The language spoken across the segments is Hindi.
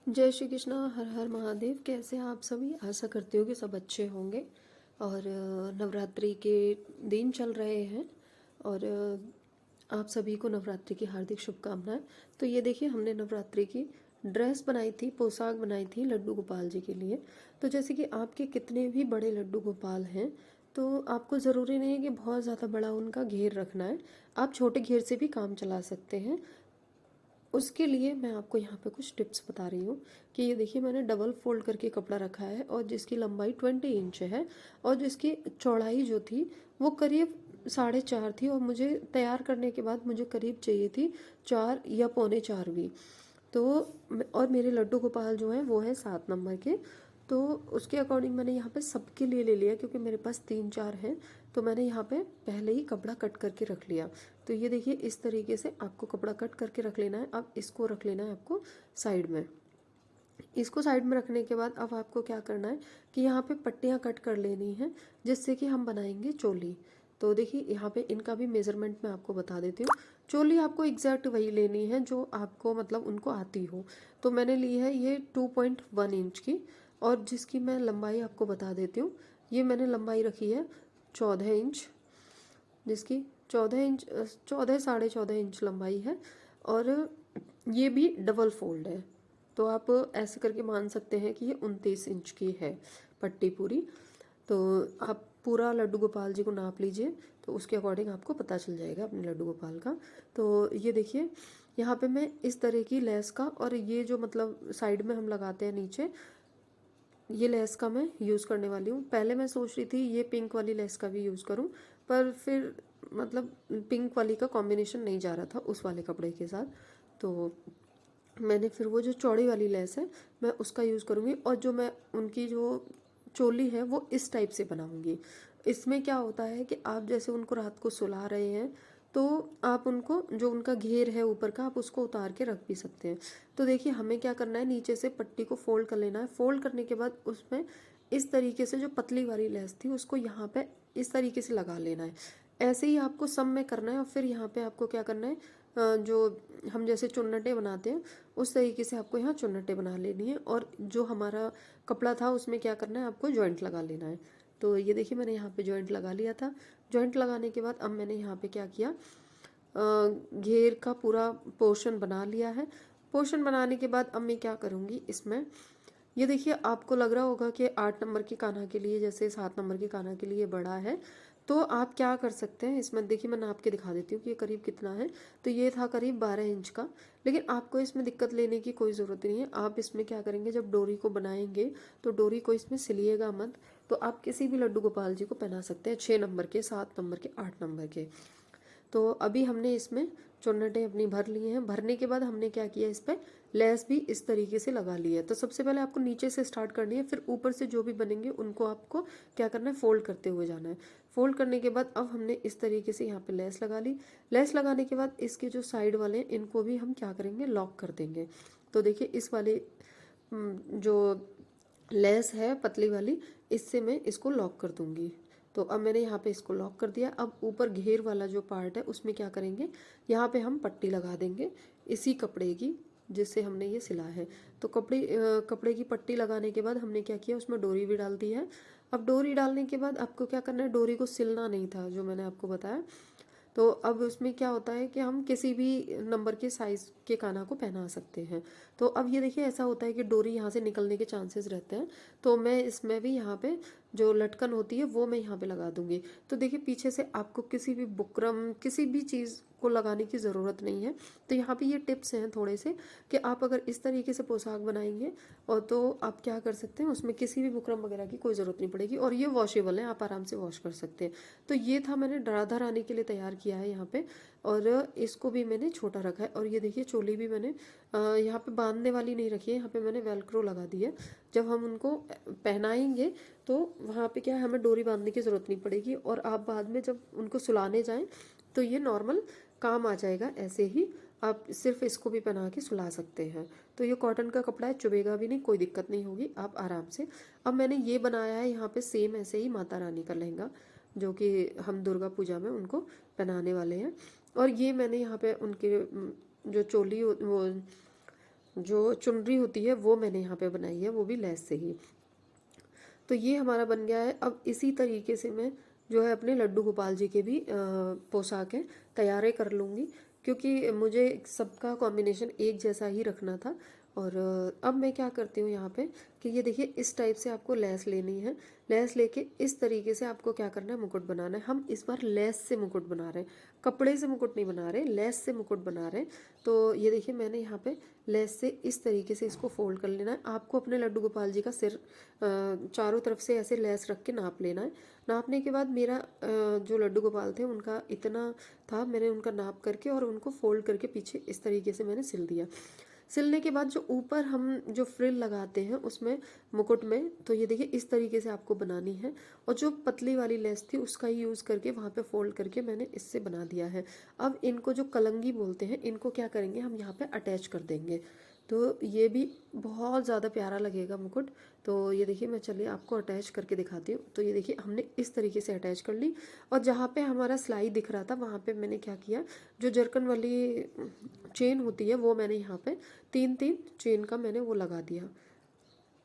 जय श्री कृष्णा। हर हर महादेव। कैसे हैं आप सभी? आशा करती हूँ कि सब अच्छे होंगे। और नवरात्रि के दिन चल रहे हैं और आप सभी को नवरात्रि की हार्दिक शुभकामनाएं। तो ये देखिए, हमने नवरात्रि की ड्रेस बनाई थी, पोशाक बनाई थी लड्डू गोपाल जी के लिए। तो जैसे कि आपके कितने भी बड़े लड्डू गोपाल हैं, तो आपको ज़रूरी नहीं है कि बहुत ज़्यादा बड़ा उनका घेर रखना है। आप छोटे घेर से भी काम चला सकते हैं। उसके लिए मैं आपको यहाँ पे कुछ टिप्स बता रही हूँ कि ये देखिए, मैंने डबल फोल्ड करके कपड़ा रखा है और जिसकी लंबाई 20 इंच है और जिसकी चौड़ाई जो थी वो करीब 4.5 थी, और मुझे तैयार करने के बाद मुझे करीब चाहिए थी 4 या पौने 4 भी। तो और मेरे लड्डू गोपाल जो हैं वो है 7 नंबर के। तो उसके अकॉर्डिंग मैंने यहाँ पे सबके लिए ले लिया, क्योंकि मेरे पास 3-4 हैं। तो मैंने यहाँ पे पहले ही कपड़ा कट करके रख लिया। तो ये देखिए, इस तरीके से आपको कपड़ा कट करके रख लेना है। अब इसको रख लेना है आपको साइड में। इसको साइड में रखने के बाद अब आपको क्या करना है कि यहाँ पे पट्टियाँ कट कर लेनी है, जिससे कि हम बनाएंगे चोली। तो देखिए, यहाँ पे इनका भी मेज़रमेंट मैं आपको बता देती हूँ। चोली आपको एग्जैक्ट वही लेनी है जो आपको मतलब उनको आती हो। तो मैंने ली है ये 2.1 इंच की, और जिसकी मैं लंबाई आपको बता देती हूँ। ये मैंने लंबाई रखी है 14 इंच, जिसकी 14 इंच 14 साढ़े 14 इंच लंबाई है। और ये भी डबल फोल्ड है। तो आप ऐसे करके मान सकते हैं कि ये 29 इंच की है पट्टी पूरी। तो आप पूरा लड्डू गोपाल जी को नाप लीजिए, तो उसके अकॉर्डिंग आपको पता चल जाएगा अपने लड्डू गोपाल का। तो ये देखिए, यहाँ पे मैं इस तरह की लेस का, और ये जो मतलब साइड में हम लगाते हैं नीचे, ये लेस का मैं यूज़ करने वाली हूँ। पहले मैं सोच रही थी ये पिंक वाली लेस का भी यूज़ करूँ, पर फिर मतलब पिंक वाली का कॉम्बिनेशन नहीं जा रहा था उस वाले कपड़े के साथ। तो मैंने फिर वो जो चौड़ी वाली लेस है मैं उसका यूज़ करूँगी, और जो मैं उनकी जो चोली है वो इस टाइप से बनाऊँगी। इसमें क्या होता है कि आप जैसे उनको रात को सुला रहे हैं, तो आप उनको जो उनका घेर है ऊपर का, आप उसको उतार के रख भी सकते हैं। तो देखिए, हमें क्या करना है, नीचे से पट्टी को फोल्ड कर लेना है। फोल्ड करने के बाद उसमें इस तरीके से जो पतली वाली लेस थी उसको यहाँ पे इस तरीके से लगा लेना है। ऐसे ही आपको सब में करना है। और फिर यहाँ पे आपको क्या करना है, जो हम जैसे चुन्नटे बनाते हैं उस तरीके से आपको यहाँ चुन्नटे बना लेनी है। और जो हमारा कपड़ा था उसमें क्या करना है, आपको जॉइंट लगा लेना है। तो ये देखिए, मैंने यहाँ पे जॉइंट लगा लिया था। जॉइंट लगाने के बाद अब मैंने यहाँ पे क्या किया, घेर का पूरा पोर्शन बना लिया है। पोर्शन बनाने के बाद अब मैं क्या करूँगी इसमें, ये देखिए, आपको लग रहा होगा कि 8 नंबर की कान्हा के लिए जैसे 7 नंबर की कान्हा के लिए बड़ा है। तो आप क्या कर सकते हैं इसमें, देखिए मैं नाप के दिखा देती हूँ कि ये करीब कितना है। तो ये था करीब 12 इंच का। लेकिन आपको इसमें दिक्कत लेने की कोई ज़रूरत नहीं है। आप इसमें क्या करेंगे, जब डोरी को बनाएंगे तो डोरी को इसमें सिलिएगा मत। तो आप किसी भी लड्डू गोपाल जी को पहना सकते हैं, 6 नंबर के, 7 नंबर के, 8 नंबर के। तो अभी हमने इसमें चुन्नटें अपनी भर ली हैं। भरने के बाद हमने क्या किया, इस पर लेस भी इस तरीके से लगा ली है। तो सबसे पहले आपको नीचे से स्टार्ट करनी है, फिर ऊपर से जो भी बनेंगे उनको आपको क्या करना है, फोल्ड करते हुए जाना है। फोल्ड करने के बाद अब हमने इस तरीके से यहाँ पे लेस लगा ली। लेस लगाने के बाद इसके जो साइड वाले हैं इनको भी हम क्या करेंगे, लॉक कर देंगे। तो देखिए, इस वाले जो लेस है पतली वाली, इससे मैं इसको लॉक कर दूंगी। तो अब मैंने यहाँ पे इसको लॉक कर दिया। अब ऊपर घेर वाला जो पार्ट है उसमें क्या करेंगे, यहाँ पे हम पट्टी लगा देंगे इसी कपड़े की जिससे हमने ये सिला है। तो कपड़े की पट्टी लगाने के बाद हमने क्या किया, उसमें डोरी भी डाल दी है। अब डोरी डालने के बाद आपको क्या करना है, डोरी को सिलना नहीं था जो मैंने आपको बताया। तो अब उसमें क्या होता है कि हम किसी भी नंबर के साइज़ के कान्हा को पहना सकते हैं। तो अब ये देखिए, ऐसा होता है कि डोरी यहाँ से निकलने के चांसेस रहते हैं। तो मैं इसमें भी यहाँ पे जो लटकन होती है वो मैं यहाँ पे लगा दूंगी। तो देखिए, पीछे से आपको किसी भी बुकरम, किसी भी चीज़ को लगाने की ज़रूरत नहीं है। तो यहाँ पे ये टिप्स हैं थोड़े से, कि आप अगर इस तरीके से पोशाक बनाएंगे और तो आप क्या कर सकते हैं, उसमें किसी भी बुकरम वगैरह की कोई ज़रूरत नहीं पड़ेगी, और ये वॉशेबल है, आप आराम से वॉश कर सकते हैं। तो ये था, मैंने राधा रानी के लिए तैयार किया है यहाँ पे। और इसको भी मैंने छोटा रखा है। और ये देखिए, चोली भी मैंने यहाँ पे बांधने वाली नहीं रखी है, यहाँ पे मैंने वेलक्रो लगा दी है। जब हम उनको पहनाएंगे तो वहाँ पे क्या है, हमें डोरी बांधने की ज़रूरत नहीं पड़ेगी। और आप बाद में जब उनको सुलाने जाएं तो ये नॉर्मल काम आ जाएगा। ऐसे ही आप सिर्फ इसको भी पहना के सुला सकते हैं। तो ये कॉटन का कपड़ा है, चुभेगा भी नहीं, कोई दिक्कत नहीं होगी, आप आराम से। अब मैंने ये बनाया है यहाँ पे सेम ऐसे ही माता रानी का लहंगा, जो कि हम दुर्गा पूजा में उनको पहनाने वाले हैं। और ये मैंने यहाँ पे उनके जो चोली वो जो चुनरी होती है वो मैंने यहाँ पे बनाई है, वो भी लेस से ही। तो ये हमारा बन गया है। अब इसी तरीके से मैं जो है अपने लड्डू गोपाल जी के भी पोशाकें तैयार कर लूँगी, क्योंकि मुझे सबका कॉम्बिनेशन एक जैसा ही रखना था। और अब मैं क्या करती हूँ यहाँ पे कि ये देखिए इस टाइप से आपको लेस लेनी है। लेस लेके इस तरीके से आपको क्या करना है, मुकुट बनाना है। हम इस बार लेस से मुकुट बना रहे हैं, कपड़े से मुकुट नहीं बना रहे, लेस से मुकुट बना रहे हैं। तो ये देखिए मैंने यहाँ पे लेस से इस तरीके से इसको फोल्ड कर लेना है। आपको अपने लड्डू गोपाल जी का सिर चारों तरफ से ऐसे लेस रख के नाप लेना है। नापने के बाद मेरा जो लड्डू गोपाल थे उनका इतना था, मैंने उनका नाप करके और उनको फोल्ड करके पीछे इस तरीके से मैंने सिल दिया। सिलने के बाद जो ऊपर हम जो फ्रिल लगाते हैं उसमें मुकुट में, तो ये देखिए इस तरीके से आपको बनानी है। और जो पतली वाली लेस थी उसका ही यूज़ करके वहाँ पे फोल्ड करके मैंने इससे बना दिया है। अब इनको जो कलंगी बोलते हैं इनको क्या करेंगे, हम यहाँ पे अटैच कर देंगे। तो ये भी बहुत ज़्यादा प्यारा लगेगा मुकुट। तो ये देखिए मैं चलिए आपको अटैच करके दिखाती हूँ। तो ये देखिए हमने इस तरीके से अटैच कर ली। और जहाँ पे हमारा सिलाई दिख रहा था वहाँ पे मैंने क्या किया, जो जरकन वाली चेन होती है वो मैंने यहाँ पे 3-3 चेन का मैंने वो लगा दिया।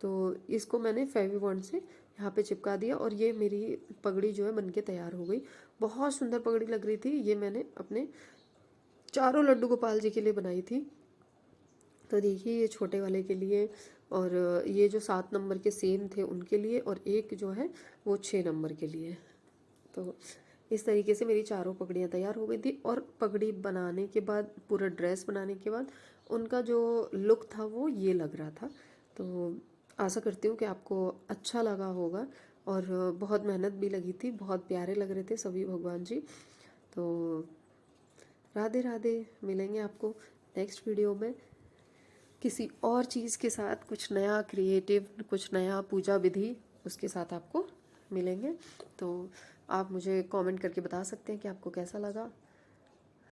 तो इसको मैंने फेविबॉन्ड से यहाँ पे चिपका दिया और ये मेरी पगड़ी जो है बनके तैयार हो गई। बहुत सुंदर पगड़ी लग रही थी। ये मैंने अपने चारों लड्डू गोपाल जी के लिए बनाई थी। तो देखिए ये छोटे वाले के लिए, और ये जो 7 नंबर के सेम थे उनके लिए, और एक जो है वो 6 नंबर के लिए। तो इस तरीके से मेरी चारों पगड़ियाँ तैयार हो गई थी। और पगड़ी बनाने के बाद, पूरा ड्रेस बनाने के बाद उनका जो लुक था वो ये लग रहा था। तो आशा करती हूँ कि आपको अच्छा लगा होगा। और बहुत मेहनत भी लगी थी, बहुत प्यारे लग रहे थे सभी भगवान जी। तो राधे राधे, मिलेंगे आपको नेक्स्ट वीडियो में किसी और चीज़ के साथ, कुछ नया क्रिएटिव, कुछ नया पूजा विधि उसके साथ आपको मिलेंगे। तो आप मुझे कमेंट करके बता सकते हैं कि आपको कैसा लगा।